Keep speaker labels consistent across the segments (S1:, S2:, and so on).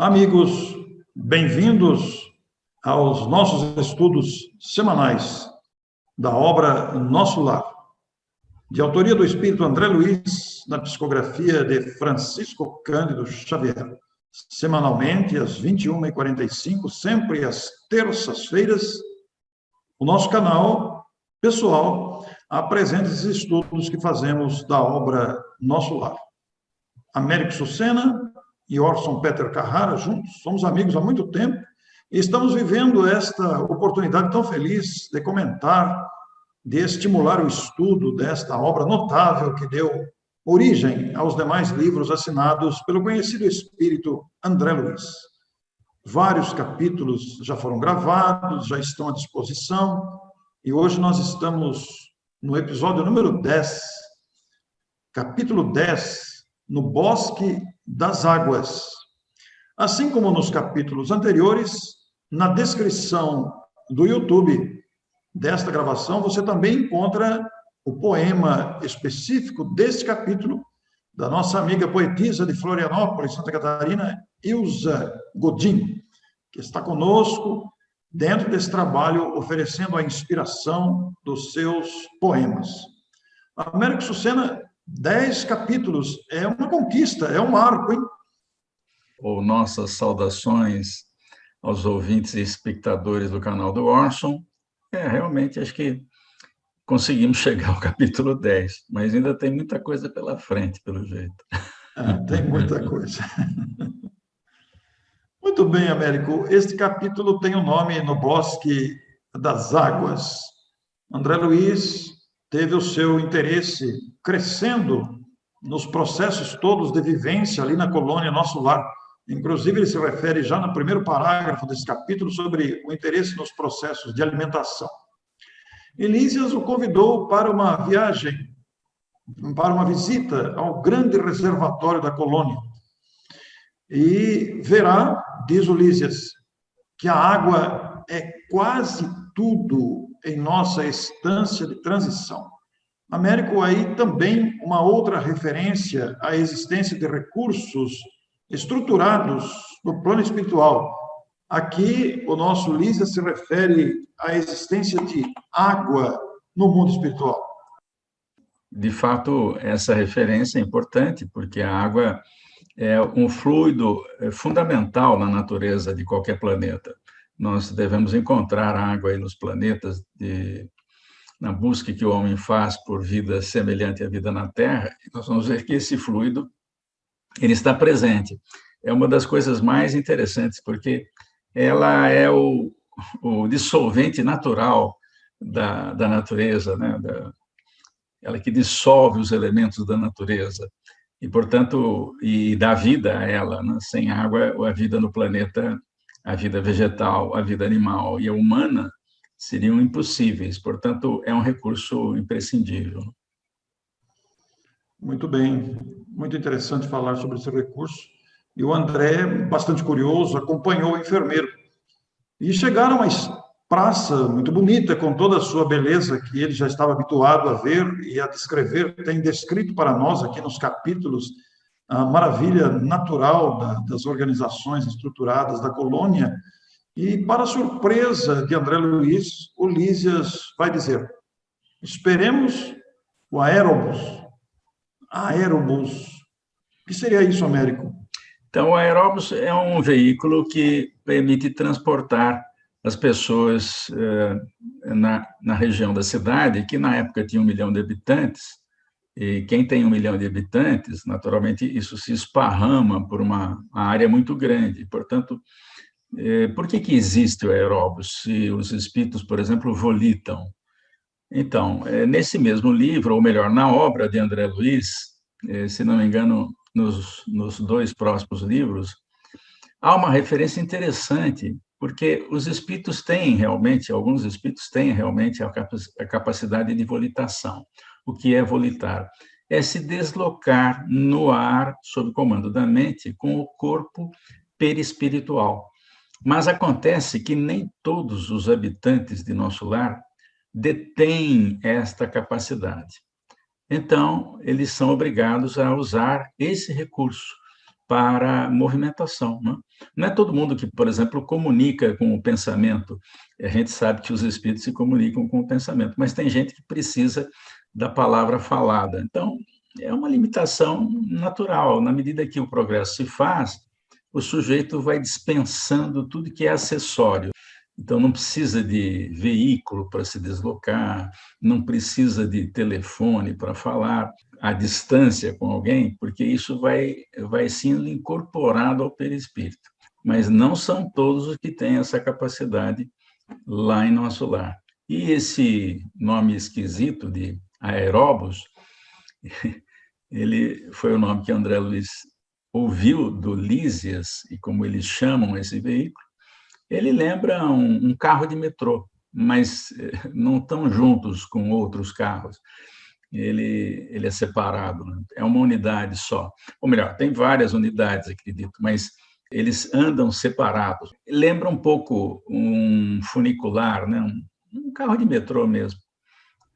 S1: Amigos, bem-vindos aos nossos estudos semanais da obra Nosso Lar, de autoria do espírito André Luiz, na psicografia de Francisco Cândido Xavier, semanalmente às 21h45, sempre às terças-feiras. O nosso canal pessoal apresenta esses estudos que fazemos da obra Nosso Lar. Américo Sucena e Orson Peter Carrara, juntos, somos amigos há muito tempo, e estamos vivendo esta oportunidade tão feliz de comentar, de estimular o estudo desta obra notável que deu origem aos demais livros assinados pelo conhecido espírito André Luiz. Vários capítulos já foram gravados, já estão à disposição, e hoje nós estamos no episódio número 10, capítulo 10, no Bosque das Águas. Assim como nos capítulos anteriores, na descrição do YouTube desta gravação, você também encontra o poema específico deste capítulo, da nossa amiga poetisa de Florianópolis, Santa Catarina, Ilza Godin, que está conosco dentro desse trabalho, oferecendo a inspiração dos seus poemas. Américo Sucena, 10 capítulos, é uma conquista, é um marco, hein?
S2: Ou nossas saudações aos ouvintes e espectadores do canal do Orson. Realmente, acho que conseguimos chegar ao capítulo 10, mas ainda tem muita coisa pela frente, pelo jeito.
S1: Tem muita coisa. Muito bem, Américo. Este capítulo tem o nome No Bosque das Águas. André Luiz teve o seu interesse crescendo nos processos todos de vivência ali na colônia Nosso Lar. Inclusive, ele se refere já no primeiro parágrafo desse capítulo sobre o interesse nos processos de alimentação. Elísias o convidou para uma viagem, para uma visita ao grande reservatório da colônia. E verá, diz Elísias, que a água é quase tudo em nossa estância de transição. Américo, aí também uma outra referência à existência de recursos estruturados no plano espiritual. Aqui, o nosso Lísia se refere à existência de água no mundo espiritual.
S2: De fato, essa referência é importante, porque a água é um fluido fundamental na natureza de qualquer planeta. Nós devemos encontrar água aí nos planetas, na busca que o homem faz por vida semelhante à vida na Terra, e nós vamos ver que esse fluido ele está presente. É uma das coisas mais interessantes, porque ela é o dissolvente natural da natureza, né? Ela que dissolve os elementos da natureza, e, portanto, e dá vida a ela, né? Sem água, a vida no planeta, a vida vegetal, a vida animal e a humana seriam impossíveis. Portanto, é um recurso imprescindível.
S1: Muito bem, muito interessante falar sobre esse recurso. E o André, bastante curioso, acompanhou o enfermeiro. E chegaram a uma praça muito bonita, com toda a sua beleza, que ele já estava habituado a ver e a descrever. Tem descrito para nós aqui nos capítulos a maravilha natural das organizações estruturadas da colônia. E, para a surpresa de André Luiz, o Lísias vai dizer: esperemos o aerobus. Aerobus. O que seria isso, Américo?
S2: Então, o aerobus é um veículo que permite transportar as pessoas na região da cidade, que na época tinha 1 milhão de habitantes, e quem tem 1 milhão de habitantes, naturalmente, isso se esparrama por uma área muito grande. Portanto, por que existe o aeróbus se os espíritos, por exemplo, volitam? Então, nesse mesmo livro, ou melhor, na obra de André Luiz, se não me engano, nos 2 próximos livros, há uma referência interessante, porque os espíritos têm realmente, alguns espíritos têm realmente a capacidade de volitação. O que é volitar? É se deslocar no ar, sob comando da mente, com o corpo perispiritual. Mas acontece que nem todos os habitantes de nosso lar detêm esta capacidade. Então, eles são obrigados a usar esse recurso, para movimentação, né? Não é todo mundo que, por exemplo, comunica com o pensamento. A gente sabe que os espíritos se comunicam com o pensamento, mas tem gente que precisa da palavra falada. Então, é uma limitação natural. Na medida que o progresso se faz, o sujeito vai dispensando tudo que é acessório. Então, não precisa de veículo para se deslocar, não precisa de telefone para falar à distância com alguém, porque isso vai sendo incorporado ao perispírito. Mas não são todos os que têm essa capacidade lá em nosso lar. E esse nome esquisito de aeróbus, ele foi o nome que André Luiz ouviu do Lísias, e como eles chamam esse veículo, ele lembra um carro de metrô, mas não estão juntos com outros carros. Ele é separado, né? É uma unidade só. Ou melhor, tem várias unidades, acredito, mas eles andam separados. Lembra um pouco um funicular, né? Um carro de metrô mesmo.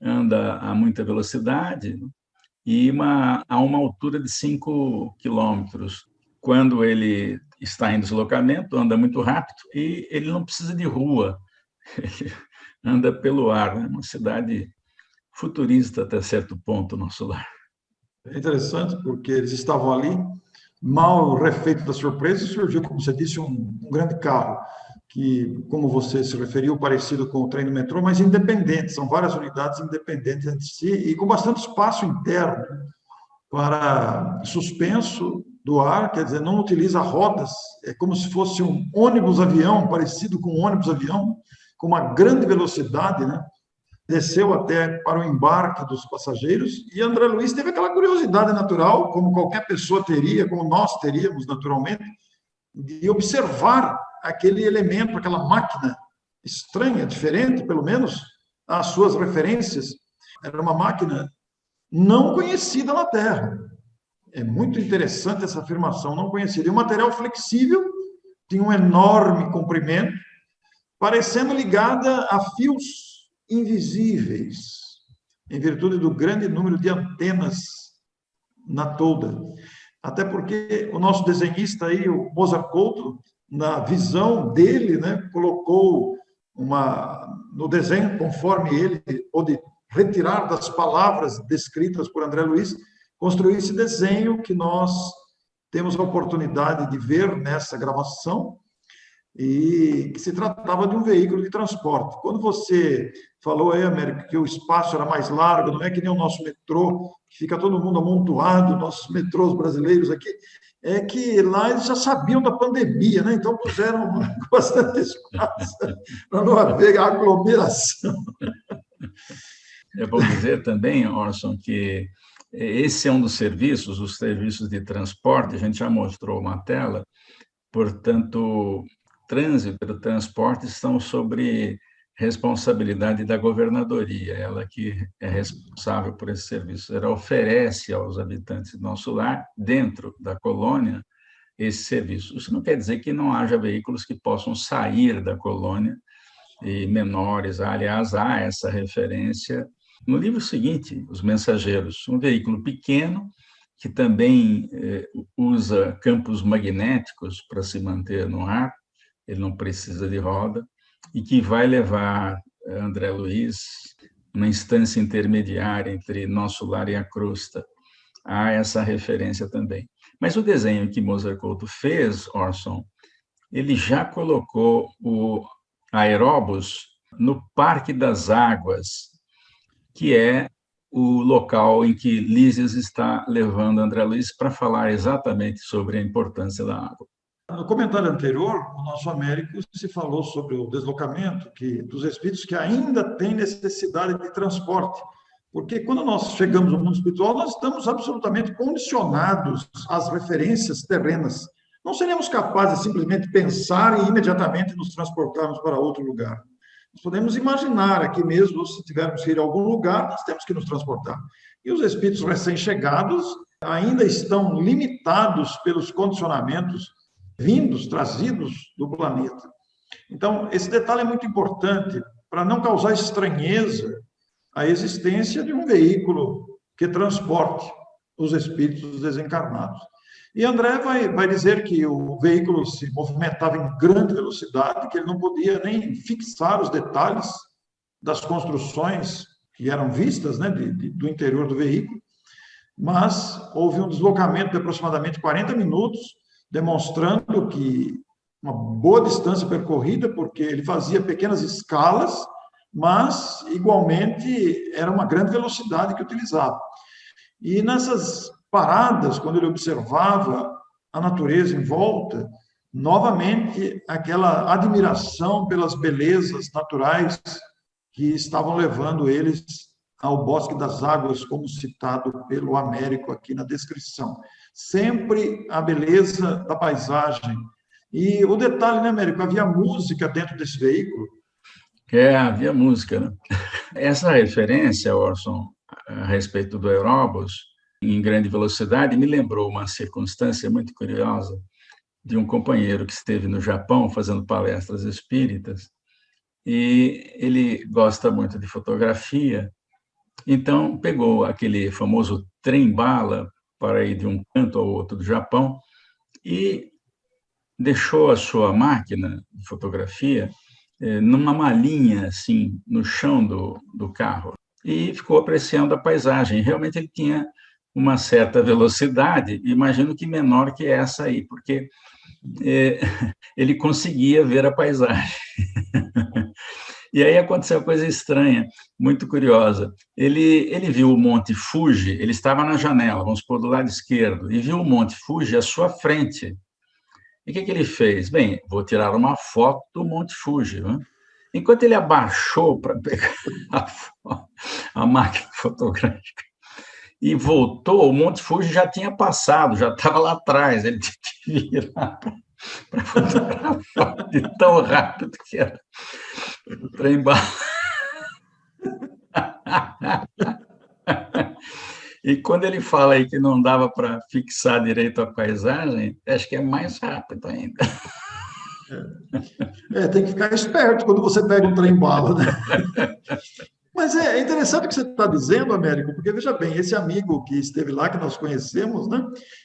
S2: Anda a muita velocidade e a uma altura de 5 quilômetros. Quando ele está em deslocamento, anda muito rápido e ele não precisa de rua, ele anda pelo ar. É uma cidade futurista até certo ponto, nosso lar.
S1: É interessante, porque eles estavam ali, mal refeito da surpresa, e surgiu, como você disse, um grande carro, que, como você se referiu, parecido com o trem do metrô, mas independente, são várias unidades independentes entre si e com bastante espaço interno para suspenso do ar, quer dizer, não utiliza rodas, é como se fosse um ônibus-avião, parecido com um ônibus-avião, com uma grande velocidade, né? Desceu até para o embarque dos passageiros, e André Luiz teve aquela curiosidade natural, como qualquer pessoa teria, como nós teríamos naturalmente, de observar aquele elemento, aquela máquina estranha, diferente, pelo menos, às suas referências. Era uma máquina não conhecida na Terra. É muito interessante essa afirmação, não conhecida. E um material flexível, tinha um enorme comprimento, parecendo ligada a fios invisíveis, em virtude do grande número de antenas na tolda. Até porque o nosso desenhista aí, o Mozart Couto, na visão dele, né, colocou no desenho, conforme ele pôde retirar das palavras descritas por André Luiz, construiu esse desenho que nós temos a oportunidade de ver nessa gravação, e que se tratava de um veículo de transporte. Quando você falou aí, Américo, que o espaço era mais largo, não é que nem o nosso metrô, que fica todo mundo amontoado, nossos metrôs brasileiros aqui, é que lá eles já sabiam da pandemia, né? Então puseram bastante espaço para não haver aglomeração.
S2: É bom dizer também, Orson, que esse é um dos serviços, os serviços de transporte, a gente já mostrou uma tela, portanto, trânsito e transporte estão sobre responsabilidade da governadoria, ela que é responsável por esse serviço. Ela oferece aos habitantes do nosso lar, dentro da colônia, esse serviço. Isso não quer dizer que não haja veículos que possam sair da colônia, e menores. Aliás, há essa referência no livro seguinte, Os Mensageiros, um veículo pequeno, que também usa campos magnéticos para se manter no ar, ele não precisa de roda, e que vai levar André Luiz, uma instância intermediária entre nosso lar e a crosta. Há essa referência também. Mas o desenho que Mozart Couto fez, Orson, ele já colocou o aeróbus no Parque das Águas, que é o local em que Lísias está levando André Luiz para falar exatamente sobre a importância da água.
S1: No comentário anterior, o nosso Américo se falou sobre o deslocamento dos espíritos que ainda têm necessidade de transporte. Porque quando nós chegamos ao mundo espiritual, nós estamos absolutamente condicionados às referências terrenas. Não seremos capazes de simplesmente pensar e imediatamente nos transportarmos para outro lugar. Nós podemos imaginar aqui mesmo, se tivermos que ir a algum lugar, nós temos que nos transportar. E os espíritos recém-chegados ainda estão limitados pelos condicionamentos trazidos do planeta. Então, esse detalhe é muito importante para não causar estranheza a existência de um veículo que transporte os espíritos desencarnados. E André vai dizer que o veículo se movimentava em grande velocidade, que ele não podia nem fixar os detalhes das construções que eram vistas, né, do interior do veículo, mas houve um deslocamento de aproximadamente 40 minutos, demonstrando que uma boa distância percorrida, porque ele fazia pequenas escalas, mas, igualmente, era uma grande velocidade que utilizava. E nessas paradas, quando ele observava a natureza em volta, novamente aquela admiração pelas belezas naturais que estavam levando eles ao Bosque das Águas, como citado pelo Américo aqui na descrição. Sempre a beleza da paisagem. E o detalhe, né, Américo? Havia música dentro desse veículo.
S2: Havia música, né? Essa referência, Orson, a respeito do aeróbus em grande velocidade, me lembrou uma circunstância muito curiosa de um companheiro que esteve no Japão fazendo palestras espíritas, e ele gosta muito de fotografia, então pegou aquele famoso trem-bala para ir de um canto ao outro do Japão e deixou a sua máquina de fotografia numa malinha, assim, no chão do carro, e ficou apreciando a paisagem. Realmente ele tinha uma certa velocidade, imagino que menor que essa aí, porque ele conseguia ver a paisagem. E aí aconteceu uma coisa estranha, muito curiosa. Ele viu o Monte Fuji, ele estava na janela, vamos supor, do lado esquerdo, e viu o Monte Fuji à sua frente. E o que ele fez? Bem, vou tirar uma foto do Monte Fuji, né? Enquanto ele abaixou para pegar a máquina fotográfica e voltou, o Monte Fuji já tinha passado, já estava lá atrás, ele tinha que virar para fotografar de tão rápido que era o trem bala. E quando ele fala aí que não dava para fixar direito a paisagem, acho que é mais rápido ainda.
S1: Tem que ficar esperto quando você pega um trem-bala, né? Mas é interessante o que você está dizendo, Américo, porque, veja bem, esse amigo que esteve lá, que nós conhecemos, né?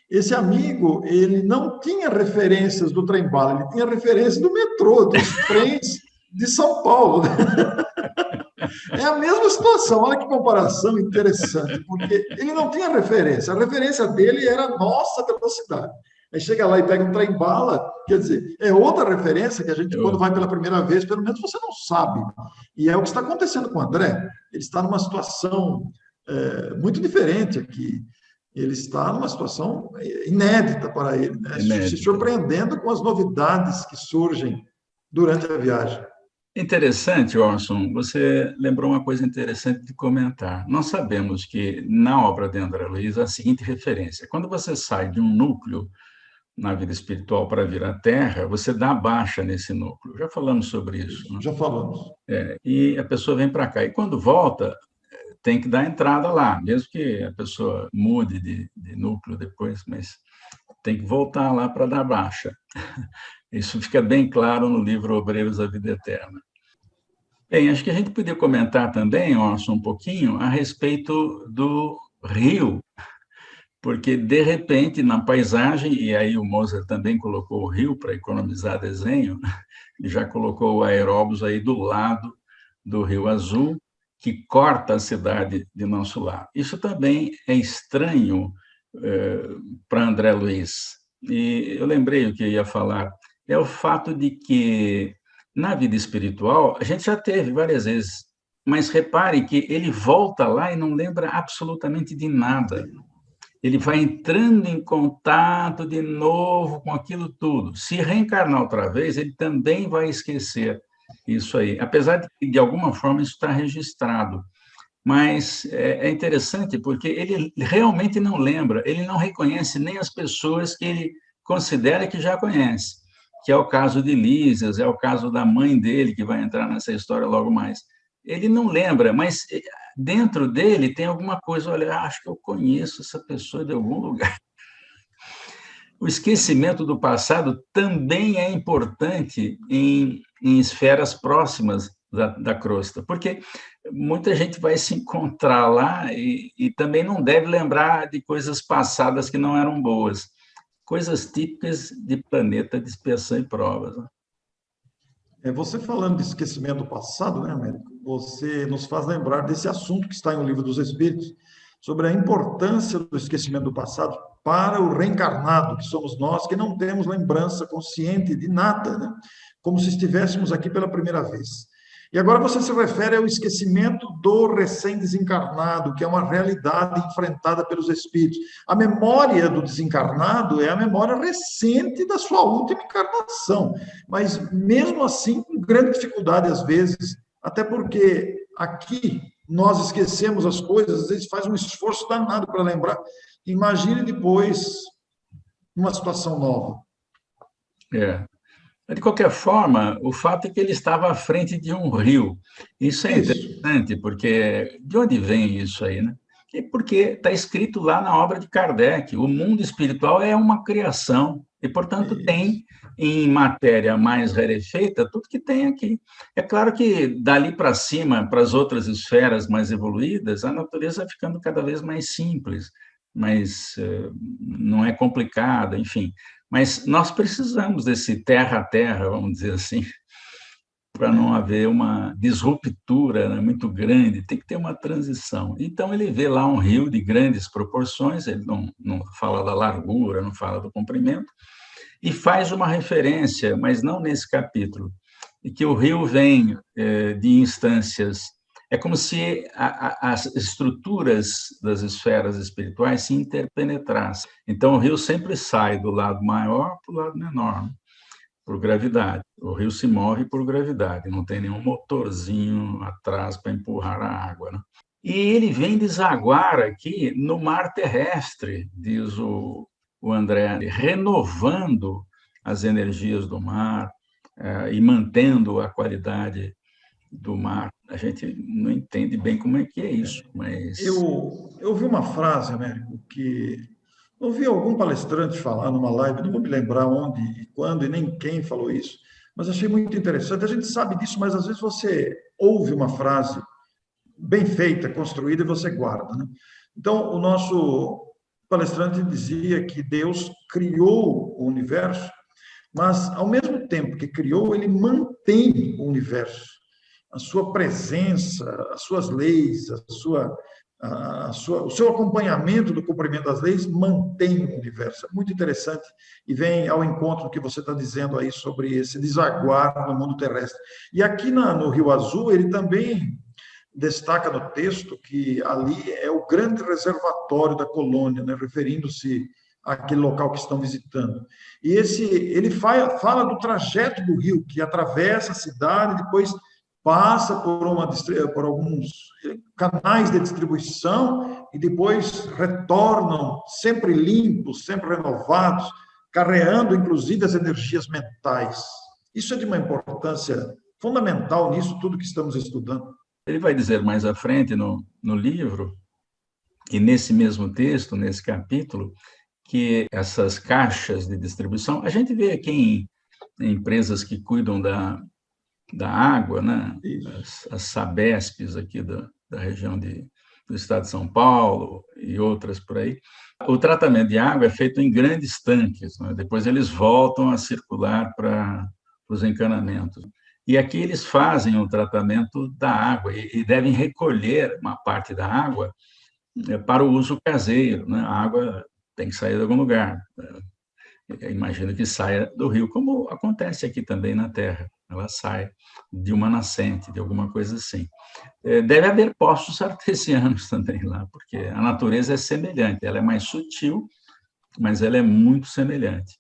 S1: Esse amigo, ele não tinha referências do trem-bala, ele tinha referência do metrô, dos trens de São Paulo. Né? É a mesma situação, olha que comparação interessante, porque ele não tinha referência, a referência dele era a nossa velocidade. Aí chega lá e pega um trem-bala, quer dizer, é outra referência que a gente, quando vai pela primeira vez, pelo menos você não sabe. E é o que está acontecendo com o André. Ele está numa situação muito diferente aqui. Ele está numa situação inédita para ele, né? Se surpreendendo com as novidades que surgem durante a viagem.
S2: Interessante, Orson, você lembrou uma coisa interessante de comentar. Nós sabemos que, na obra de André Luiz, há a seguinte referência. Quando você sai de um núcleo na vida espiritual para vir à Terra, você dá baixa nesse núcleo. Já falamos sobre isso. Né?
S1: Já falamos.
S2: E a pessoa vem para cá. E quando volta, tem que dar entrada lá, mesmo que a pessoa mude de núcleo depois, mas tem que voltar lá para dar baixa. Isso fica bem claro no livro Obreiros da Vida Eterna. Bem, acho que a gente podia comentar também, Orson, um pouquinho a respeito do rio, porque, de repente, na paisagem, e aí o Mozart também colocou o rio para economizar desenho, e já colocou o aeróbus aí do lado do Rio Azul, que corta a cidade de nosso lar. Isso também é estranho para André Luiz. E eu lembrei o que eu ia falar, é o fato de que, na vida espiritual, a gente já teve várias vezes, mas repare que ele volta lá e não lembra absolutamente de nada. Ele vai entrando em contato de novo com aquilo tudo. Se reencarnar outra vez, ele também vai esquecer isso aí, apesar de que, de alguma forma, isso está registrado. Mas é interessante porque ele realmente não lembra, ele não reconhece nem as pessoas que ele considera que já conhece, que é o caso de Lísias, é o caso da mãe dele, que vai entrar nessa história logo mais. Ele não lembra, mas dentro dele tem alguma coisa, olha, acho que eu conheço essa pessoa de algum lugar. O esquecimento do passado também é importante em esferas próximas da crosta, porque muita gente vai se encontrar lá e também não deve lembrar de coisas passadas que não eram boas. coisas típicas de planeta de expiação e provas, né?
S1: Você falando de esquecimento do passado, né, Américo? Você nos faz lembrar desse assunto que está em O Livro dos Espíritos, sobre a importância do esquecimento do passado para o reencarnado, que somos nós, que não temos lembrança consciente de nada, né? Como se estivéssemos aqui pela primeira vez. E agora você se refere ao esquecimento do recém-desencarnado, que é uma realidade enfrentada pelos espíritos. A memória do desencarnado é a memória recente da sua última encarnação, mas mesmo assim com grande dificuldade às vezes, até porque aqui nós esquecemos as coisas, às vezes faz um esforço danado para lembrar. Imagine depois uma situação nova.
S2: É. De qualquer forma, o fato é que ele estava à frente de um rio. Isso é interessante, porque de onde vem isso aí, né? Porque está escrito lá na obra de Kardec, o mundo espiritual é uma criação, e, portanto, tem em matéria mais rarefeita tudo que tem aqui. É claro que dali para cima, para as outras esferas mais evoluídas, a natureza vai ficando cada vez mais simples, mas não é complicada, enfim. Mas nós precisamos desse terra a terra, vamos dizer assim, para não haver uma disruptura, né, muito grande, tem que ter uma transição. Então, ele vê lá um rio de grandes proporções, ele não fala da largura, não fala do comprimento, e faz uma referência, mas não nesse capítulo, e que o rio vem de instâncias. É como se as estruturas das esferas espirituais se interpenetrassem. Então, o rio sempre sai do lado maior para o lado menor, né? Por gravidade. O rio se move por gravidade, não tem nenhum motorzinho atrás para empurrar a água, né? E ele vem desaguar aqui no mar terrestre, diz o André, renovando as energias do mar e mantendo a qualidade do mar. A gente não entende bem como é que é isso, mas...
S1: Eu ouvi uma frase, Américo, que ouvi algum palestrante falar numa live, não vou me lembrar onde e quando e nem quem falou isso, mas achei muito interessante. A gente sabe disso, mas às vezes você ouve uma frase bem feita, construída, e você guarda, né? Então, o nosso palestrante dizia que Deus criou o universo, mas, ao mesmo tempo que criou, ele mantém o universo, a sua presença, as suas leis, o seu acompanhamento do cumprimento das leis mantém o universo. É muito interessante e vem ao encontro do que você está dizendo aí sobre esse desaguar no mundo terrestre. E aqui no Rio Azul, ele também destaca no texto que ali é o grande reservatório da colônia, né, referindo-se àquele local que estão visitando. E ele fala do trajeto do rio, que atravessa a cidade, depois passa por alguns canais de distribuição e depois retornam sempre limpos, sempre renovados, carreando inclusive as energias mentais. Isso é de uma importância fundamental nisso tudo que estamos estudando.
S2: Ele vai dizer mais à frente no livro, e nesse mesmo texto, nesse capítulo, que essas caixas de distribuição, a gente vê aqui em empresas que cuidam da água, né? As Sabesps aqui da região do estado de São Paulo e outras por aí. O tratamento de água é feito em grandes tanques, né? Depois eles voltam a circular para os encanamentos. E aqui eles fazem o tratamento da água e devem recolher uma parte da água para o uso caseiro, né? A água tem que sair de algum lugar. Eu imagino que saia do rio, como acontece aqui também na Terra. Ela sai de uma nascente, de alguma coisa assim. Deve haver poços artesianos também lá, porque a natureza é semelhante. Ela é mais sutil, mas ela é muito semelhante.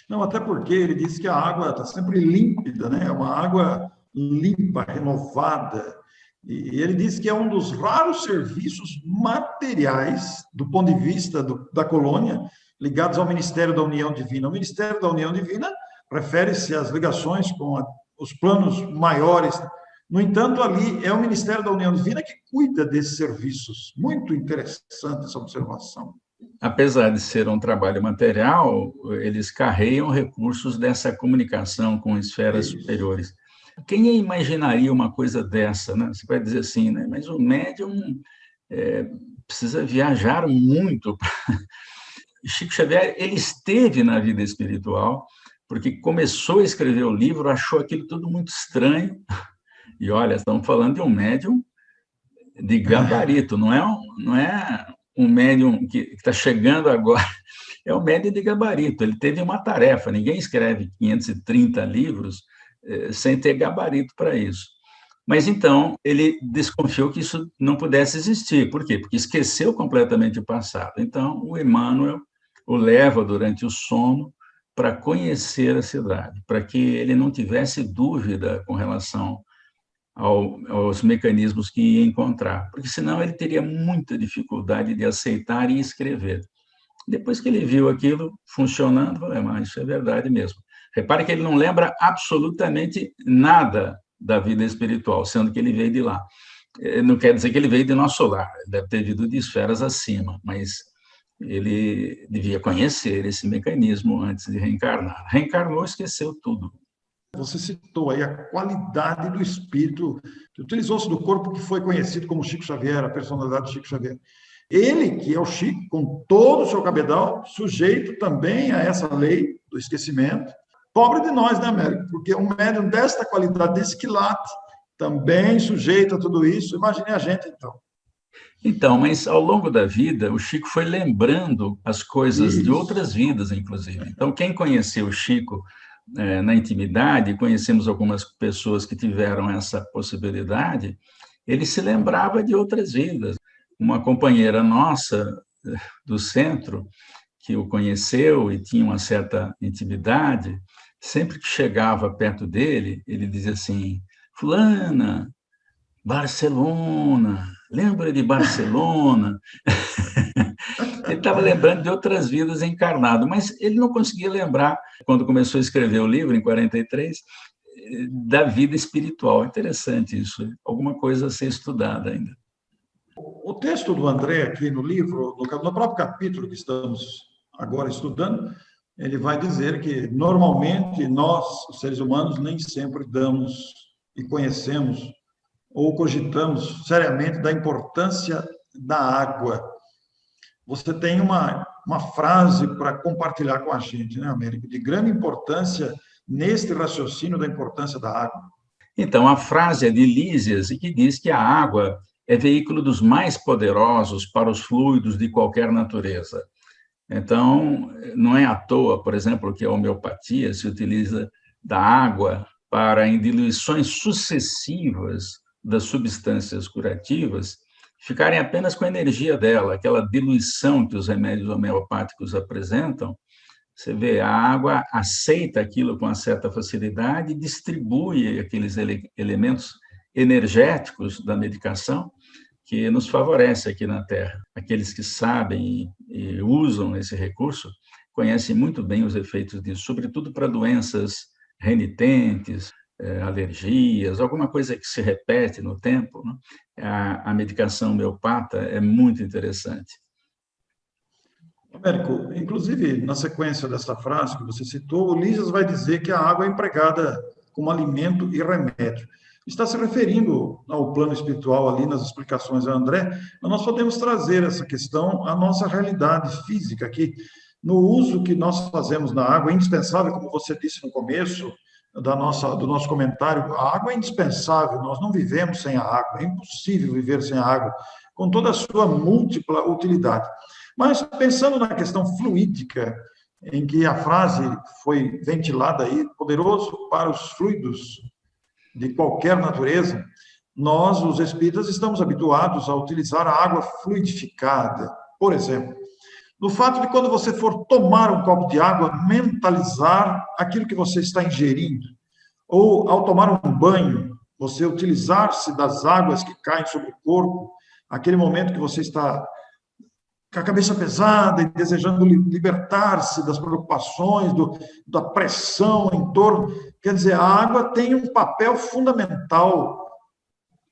S1: Não, até porque ele diz que a água está sempre límpida, né? É uma água limpa, renovada. E ele diz que é um dos raros serviços materiais, do ponto de vista da colônia, ligados ao Ministério da União Divina. O Ministério da União Divina refere-se às ligações com os planos maiores. No entanto, ali é o Ministério da União Divina que cuida desses serviços. Muito interessante essa observação.
S2: Apesar de ser um trabalho material, eles carregam recursos dessa comunicação com esferas superiores. Quem imaginaria uma coisa dessa, né? Você vai dizer assim, né? Mas o médium precisa viajar muito. Chico Xavier, ele esteve na vida espiritual, porque começou a escrever o livro, achou aquilo tudo muito estranho. E olha, estamos falando de um médium de gabarito, não é um médium que está chegando agora, é um médium de gabarito. Ele teve uma tarefa, ninguém escreve 530 livros sem ter gabarito para isso. Mas então ele desconfiou que isso não pudesse existir. Por quê? Porque esqueceu completamente o passado. Então o Emmanuel o leva durante o sono para conhecer a cidade, para que ele não tivesse dúvida com relação aos mecanismos que ia encontrar, porque senão ele teria muita dificuldade de aceitar e escrever. Depois que ele viu aquilo funcionando, falei, mas isso é verdade mesmo. Repare que ele não lembra absolutamente nada da vida espiritual, sendo que ele veio de lá. Não quer dizer que ele veio de nosso lar, ele deve ter vindo de esferas acima, mas ele devia conhecer esse mecanismo antes de reencarnar. Reencarnou, esqueceu tudo.
S1: Você citou aí a qualidade do espírito, que utilizou-se do corpo que foi conhecido como Chico Xavier, a personalidade de Chico Xavier. Ele, que é o Chico, com todo o seu cabedal, sujeito também a essa lei do esquecimento. Pobre de nós, né, Américo? Porque um médium desta qualidade, desse quilate, também sujeito a tudo isso. Imagine a gente, então.
S2: Então, mas ao longo da vida, o Chico foi lembrando as coisas de
S1: Isso.
S2: outras vidas, inclusive. Então, quem conheceu o Chico na intimidade, conhecemos algumas pessoas que tiveram essa possibilidade, ele se lembrava de outras vidas. Uma companheira nossa do centro, que o conheceu e tinha uma certa intimidade, sempre que chegava perto dele, ele dizia assim, fulana, Barcelona, lembra de Barcelona? Ele estava lembrando de outras vidas encarnado, mas ele não conseguia lembrar, quando começou a escrever o livro, em 43, da vida espiritual. Interessante isso, alguma coisa a ser estudada ainda.
S1: O texto do André aqui no livro, no próprio capítulo que estamos agora estudando, ele vai dizer que, normalmente, nós, os seres humanos, nem sempre damos e conhecemos ou cogitamos seriamente da importância da água. Você tem uma frase para compartilhar com a gente, né, Américo, de grande importância neste raciocínio da importância da água.
S2: Então, a frase é de Lísias, e que diz que a água é veículo dos mais poderosos para os fluidos de qualquer natureza. Então, não é à toa, por exemplo, que a homeopatia se utiliza da água para, em diluições sucessivas das substâncias curativas, ficarem apenas com a energia dela, aquela diluição que os remédios homeopáticos apresentam. Você vê, a água aceita aquilo com uma certa facilidade e distribui aqueles elementos energéticos da medicação que nos favorece aqui na Terra. Aqueles que sabem e usam esse recurso conhecem muito bem os efeitos disso, sobretudo para doenças renitentes, alergias, alguma coisa que se repete no tempo, né? A medicação homeopata é muito interessante.
S1: Américo, inclusive, na sequência dessa frase que você citou, o Lísias vai dizer que a água é empregada como alimento e remédio. Está se referindo ao plano espiritual ali nas explicações a André, mas nós podemos trazer essa questão à nossa realidade física aqui. No uso que nós fazemos da água, é indispensável, como você disse no começo do nosso comentário, a água é indispensável, nós não vivemos sem a água, é impossível viver sem a água, com toda a sua múltipla utilidade. Mas pensando na questão fluídica, em que a frase foi ventilada aí, poderoso para os fluidos de qualquer natureza, nós, os espíritas, estamos habituados a utilizar a água fluidificada. Por exemplo, no fato de quando você for tomar um copo de água, mentalizar aquilo que você está ingerindo. Ou, ao tomar um banho, você utilizar-se das águas que caem sobre o corpo, aquele momento que você está com a cabeça pesada e desejando libertar-se das preocupações, da pressão em torno. Quer dizer, a água tem um papel fundamental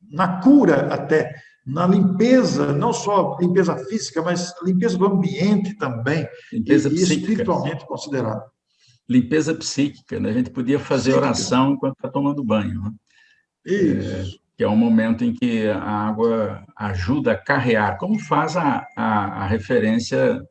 S1: na cura até, na limpeza, não só limpeza física, mas limpeza do ambiente também,
S2: limpeza
S1: e espiritualmente considerado.
S2: Limpeza psíquica, né? A gente podia fazer oração enquanto está tomando banho, né?
S1: Isso.
S2: Que é um momento em que a água ajuda a carrear, como faz a referência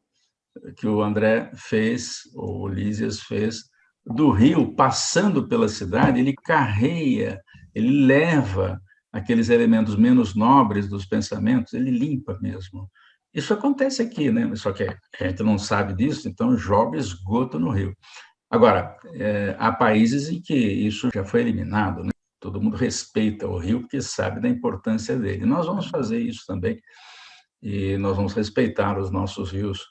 S2: que o André fez, ou o Lísias fez, do rio, passando pela cidade, ele carreia, ele leva aqueles elementos menos nobres dos pensamentos, ele limpa mesmo. Isso acontece aqui, né? Só que a gente não sabe disso, então joga esgoto no rio. Agora, há países em que isso já foi eliminado, né? Todo mundo respeita o rio porque sabe da importância dele. Nós vamos fazer isso também, e nós vamos respeitar os nossos rios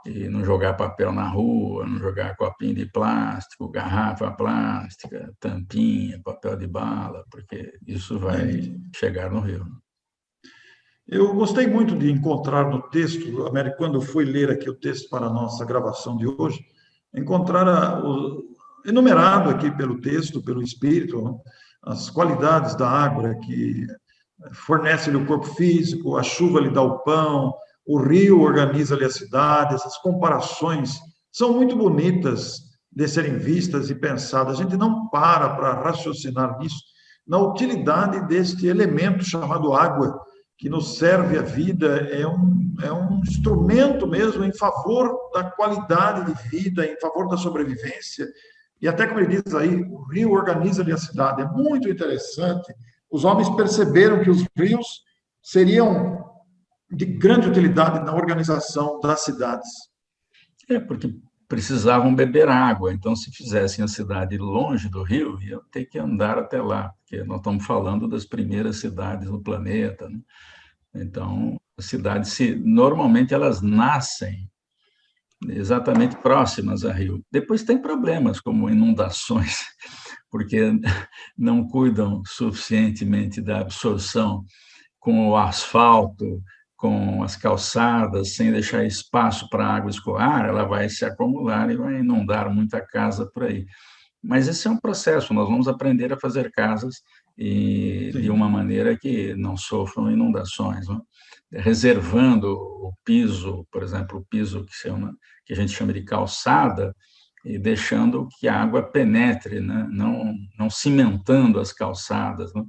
S2: e não jogar papel na rua, não jogar copinho de plástico, garrafa plástica, tampinha, papel de bala, porque isso vai chegar no rio.
S1: Eu gostei muito de encontrar no texto, Américo, quando eu fui ler aqui o texto para a nossa gravação de hoje, encontrar enumerado aqui pelo texto, pelo Espírito, né, as qualidades da água que fornece-lhe o corpo físico, a chuva lhe dá o pão, o rio organiza-lhe a cidade. Essas comparações são muito bonitas de serem vistas e pensadas. A gente não para raciocinar nisso, na utilidade deste elemento chamado água, que nos serve a vida, é um instrumento mesmo em favor da qualidade de vida, em favor da sobrevivência. E até como ele diz aí, o rio organiza-lhe a cidade. É muito interessante. Os homens perceberam que os rios seriam de grande utilidade na organização das cidades.
S2: Porque precisavam beber água, então se fizessem a cidade longe do rio, iam ter que andar até lá, porque nós estamos falando das primeiras cidades no planeta, né? Então, as cidades, normalmente, elas nascem exatamente próximas a rio. Depois tem problemas, como inundações, porque não cuidam suficientemente da absorção com o asfalto, com as calçadas, sem deixar espaço para a água escoar, ela vai se acumular e vai inundar muita casa por aí. Mas esse é um processo, nós vamos aprender a fazer casas de uma maneira que não sofram inundações, né? Reservando o piso, por exemplo, o piso que a gente chama de calçada, e deixando que a água penetre, né? Não cimentando as calçadas, né?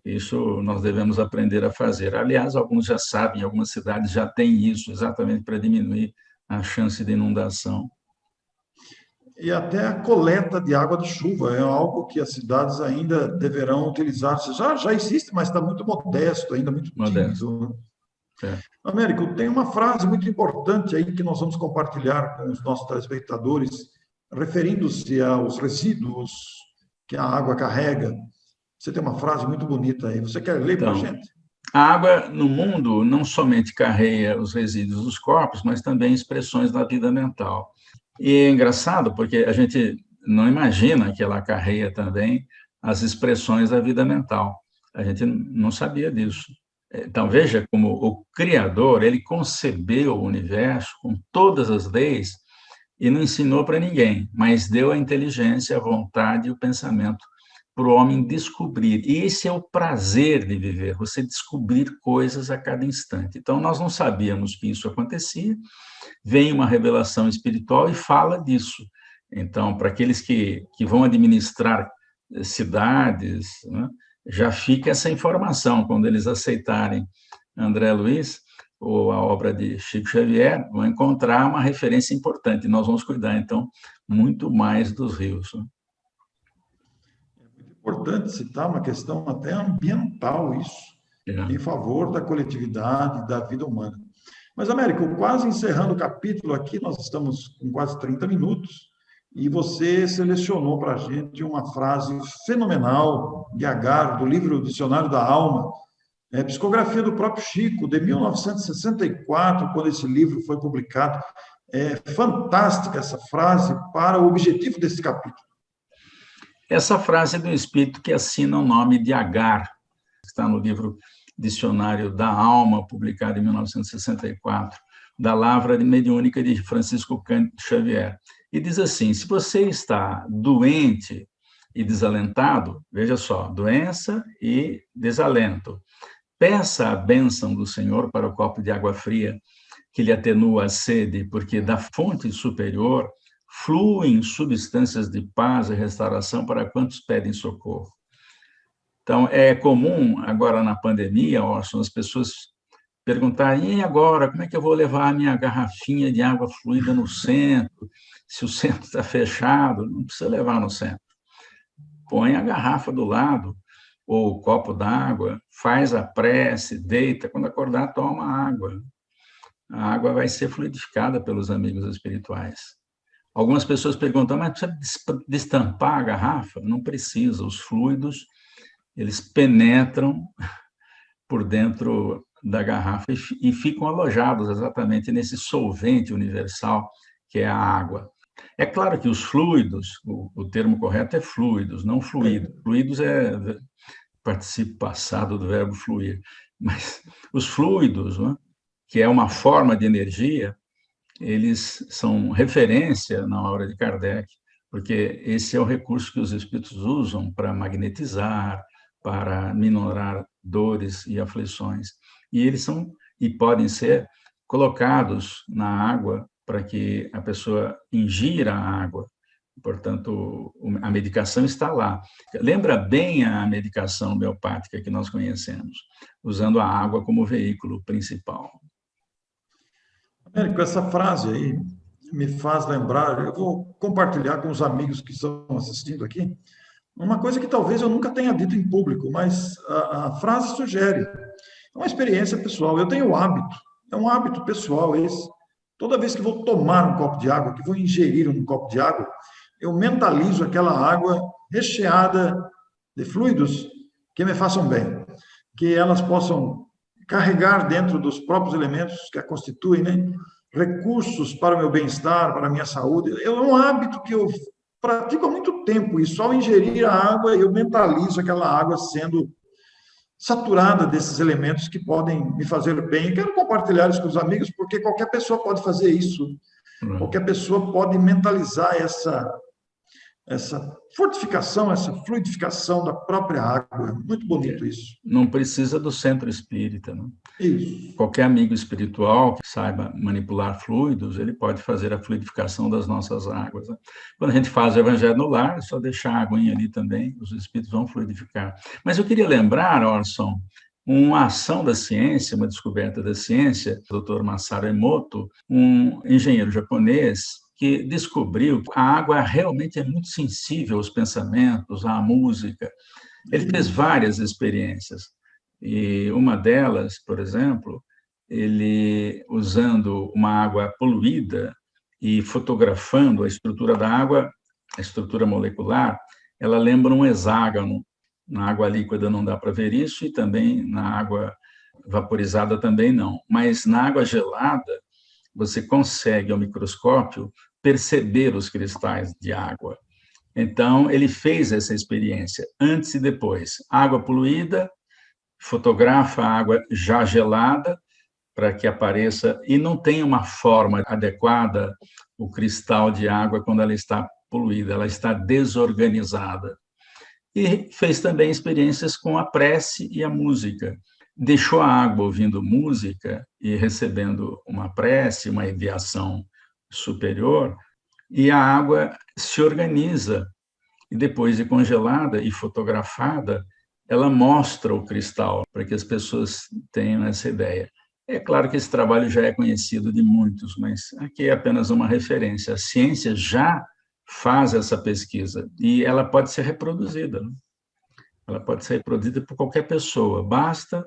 S2: Isso nós devemos aprender a fazer. Aliás, alguns já sabem, algumas cidades já têm isso, exatamente para diminuir a chance de inundação.
S1: E até a coleta de água de chuva é algo que as cidades ainda deverão utilizar. Já existe, mas está muito modesto, ainda muito tímido. Américo, tem uma frase muito importante aí que nós vamos compartilhar com os nossos telespectadores, referindo-se aos resíduos que a água carrega. Você tem uma frase muito bonita aí. Você quer ler para a gente?
S2: A água no mundo não somente carrega os resíduos dos corpos, mas também expressões da vida mental. E é engraçado porque a gente não imagina que ela carrega também as expressões da vida mental. A gente não sabia disso. Então, veja como o Criador, ele concebeu o universo com todas as leis e não ensinou para ninguém, mas deu a inteligência, a vontade e o pensamento para o homem descobrir. E esse é o prazer de viver, você descobrir coisas a cada instante. Então, nós não sabíamos que isso acontecia, vem uma revelação espiritual e fala disso. Então, para aqueles que vão administrar cidades, né, já fica essa informação, quando eles aceitarem André Luiz, ou a obra de Chico Xavier, vão encontrar uma referência importante. Nós vamos cuidar, então, muito mais dos rios.
S1: É muito importante citar uma questão até ambiental, isso, em favor da coletividade, da vida humana. Mas, Américo, quase encerrando o capítulo aqui, nós estamos com quase 30 minutos, e você selecionou para a gente uma frase fenomenal de Agar, do livro Dicionário da Alma, psicografia do próprio Chico, de 1964, quando esse livro foi publicado. É fantástica essa frase para o objetivo desse capítulo.
S2: Essa frase é do espírito que assina o nome de Agar, está no livro Dicionário da Alma, publicado em 1964, da Lavra Mediúnica de Francisco Cândido Xavier. E diz assim: se você está doente e desalentado, veja só, doença e desalento, peça a bênção do Senhor para o copo de água fria, que lhe atenua a sede, porque da fonte superior fluem substâncias de paz e restauração para quantos pedem socorro. Então, é comum, agora na pandemia, Orson, as pessoas perguntar, e agora, como é que eu vou levar a minha garrafinha de água fluida no centro? Se o centro está fechado, não precisa levar no centro. Põe a garrafa do lado, ou o copo d'água, faz a prece, deita, quando acordar, toma água. A água vai ser fluidificada pelos amigos espirituais. Algumas pessoas perguntam, mas precisa destampar a garrafa? Não precisa, os fluidos, eles penetram por dentro da garrafa e ficam alojados exatamente nesse solvente universal que é a água. É claro que os fluidos, o termo correto é fluidos, não fluido. Fluidos é participo passado do verbo fluir, mas os fluidos, né, que é uma forma de energia, eles são referência na obra de Kardec, porque esse é o recurso que os espíritos usam para magnetizar, para minorar dores e aflições. E eles são e podem ser colocados na água para que a pessoa ingira a água. Portanto, a medicação está lá. Lembra bem a medicação homeopática que nós conhecemos, usando a água como veículo principal.
S1: Américo, essa frase aí me faz lembrar, eu vou compartilhar com os amigos que estão assistindo aqui, uma coisa que talvez eu nunca tenha dito em público, mas a frase sugere. É uma experiência pessoal. Eu tenho o hábito, é um hábito pessoal esse. Toda vez que vou tomar um copo de água, que vou ingerir um copo de água, eu mentalizo aquela água recheada de fluidos que me façam bem, que elas possam carregar dentro dos próprios elementos que a constituem, né, recursos para o meu bem-estar, para a minha saúde. É um hábito que eu pratico há muito tempo, e só ao ingerir a água eu mentalizo aquela água sendo saturada desses elementos que podem me fazer bem. E quero compartilhar isso com os amigos, porque qualquer pessoa pode fazer isso. Qualquer pessoa pode mentalizar essa fortificação, essa fluidificação da própria água. Muito bonito isso.
S2: Não precisa do centro espírita, não?
S1: Isso.
S2: Qualquer amigo espiritual que saiba manipular fluidos, ele pode fazer a fluidificação das nossas águas, né? Quando a gente faz o evangelho no lar, é só deixar a aguinha ali também, os espíritos vão fluidificar. Mas eu queria lembrar, Orson, uma ação da ciência, uma descoberta da ciência, o Dr. Masaru Emoto, um engenheiro japonês, que descobriu que a água realmente é muito sensível aos pensamentos, à música. Ele fez várias experiências, e uma delas, por exemplo, ele, usando uma água poluída e fotografando a estrutura da água, a estrutura molecular, ela lembra um hexágono. Na água líquida não dá para ver isso, e também na água vaporizada também não. Mas na água gelada, você consegue, ao microscópio, perceber os cristais de água. Então, ele fez essa experiência, antes e depois. Água poluída, fotografa a água já gelada, para que apareça, e não tem uma forma adequada, o cristal de água, quando ela está poluída, ela está desorganizada. E fez também experiências com a prece e a música. Deixou a água ouvindo música e recebendo uma prece, uma enviação superior, e a água se organiza, e depois de congelada e fotografada, ela mostra o cristal, para que as pessoas tenham essa ideia. É claro que esse trabalho já é conhecido de muitos, mas aqui é apenas uma referência. A ciência já faz essa pesquisa, e ela pode ser reproduzida, né? Ela pode ser reproduzida por qualquer pessoa, basta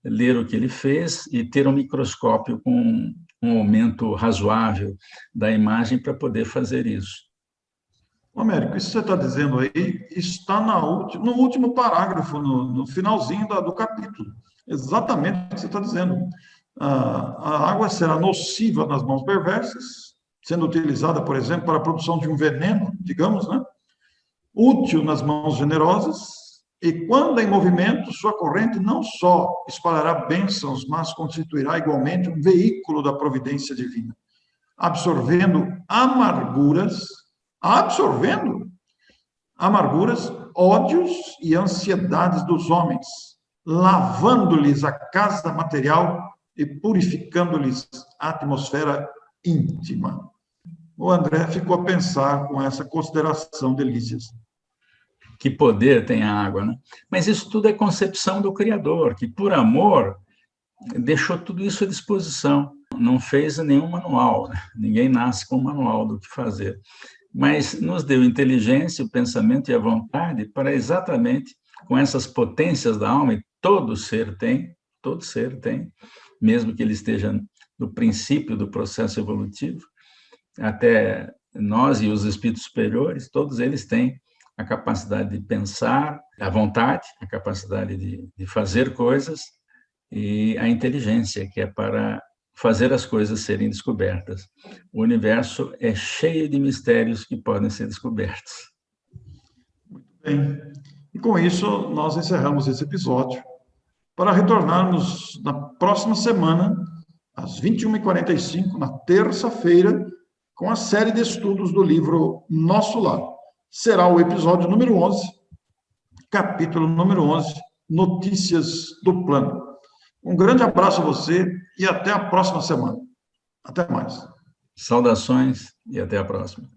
S2: ler o que ele fez e ter um microscópio com um aumento razoável da imagem para poder fazer isso.
S1: Américo, isso que você está dizendo aí está no último parágrafo, no finalzinho do capítulo. Exatamente o que você está dizendo. A água será nociva nas mãos perversas, sendo utilizada, por exemplo, para a produção de um veneno, digamos, né? Útil nas mãos generosas, e quando em movimento, sua corrente não só espalhará bênçãos, mas constituirá igualmente um veículo da providência divina, absorvendo amarguras, ódios e ansiedades dos homens, lavando-lhes a casa material e purificando-lhes a atmosfera íntima. O André ficou a pensar com essa consideração de Lísias.
S2: Que poder tem a água, né? Mas isso tudo é concepção do Criador, que por amor deixou tudo isso à disposição. Não fez nenhum manual, né? Ninguém nasce com um manual do que fazer. Mas nos deu inteligência, o pensamento e a vontade para exatamente com essas potências da alma, e todo ser tem, mesmo que ele esteja no princípio do processo evolutivo, até nós e os espíritos superiores, todos eles têm a capacidade de pensar, a vontade, a capacidade de fazer coisas, e a inteligência, que é para fazer as coisas serem descobertas. O universo é cheio de mistérios que podem ser descobertos.
S1: Muito bem. E com isso, nós encerramos esse episódio, para retornarmos na próxima semana, às 21h45, na terça-feira, com a série de estudos do livro Nosso Lar. Será o episódio número 11, capítulo número 11, Notícias do Plano. Um grande abraço a você e até a próxima semana. Até mais.
S2: Saudações e até a próxima.